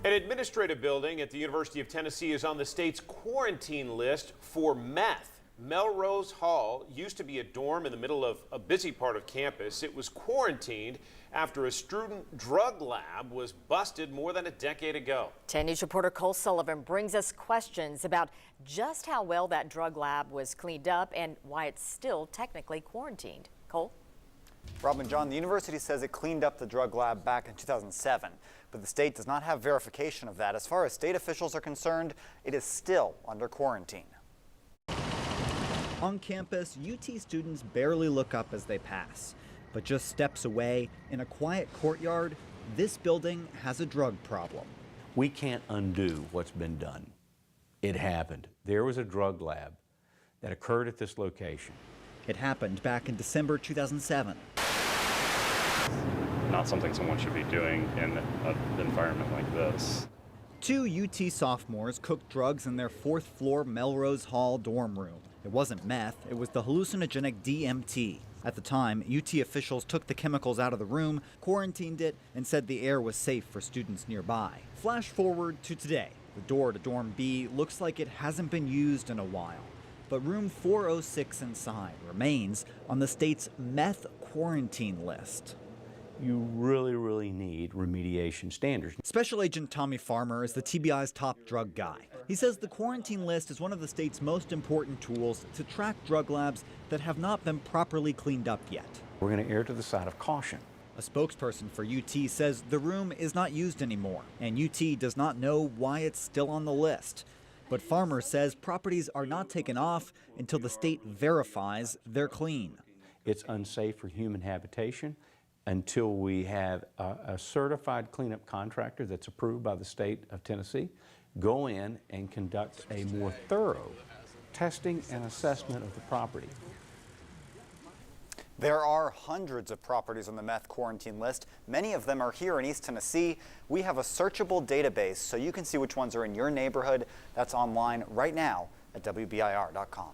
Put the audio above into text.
An administrative building at the University of Tennessee is on the state's quarantine list for meth. Melrose Hall used to be a dorm in the middle of a busy part of campus. It was quarantined after a student drug lab was busted more than a decade ago. 10 News reporter Cole Sullivan brings us questions about just how well that drug lab was cleaned up and why it's still technically quarantined. Cole? Rob and John, the university says it cleaned up the drug lab back in 2007, but the state does not have verification of that. As far as state officials are concerned, it is still under quarantine. On campus, UT students barely look up as they pass. But just steps away, in a quiet courtyard, this building has a drug problem. We can't undo what's been done. It happened. There was a drug lab that occurred at this location. It happened back in December 2007. Not something someone should be doing in an environment like this. 2 UT sophomores cooked drugs in their 4th floor Melrose Hall dorm room. It wasn't meth, it was the hallucinogenic DMT. At the time, UT officials took the chemicals out of the room, quarantined it, and said the air was safe for students nearby. Flash forward to today. The door to dorm B looks like it hasn't been used in a while. But room 406 inside remains on the state's meth quarantine list. You really need remediation standards. Special Agent Tommy Farmer is the TBI's top drug guy. He says the quarantine list is one of the state's most important tools to track drug labs that have not been properly cleaned up yet. We're going to err to the side of caution. A spokesperson for UT says the room is not used anymore, and UT does not know why it's still on the list. But Farmer says properties are not taken off until the state verifies they're clean. It's unsafe for human habitation until we have a certified cleanup contractor that's approved by the state of Tennessee go in and conduct a more thorough testing and assessment of the property. There are hundreds of properties on the meth quarantine list. Many of them are here in East Tennessee. We have a searchable database so you can see which ones are in your neighborhood. That's online right now at WBIR.com.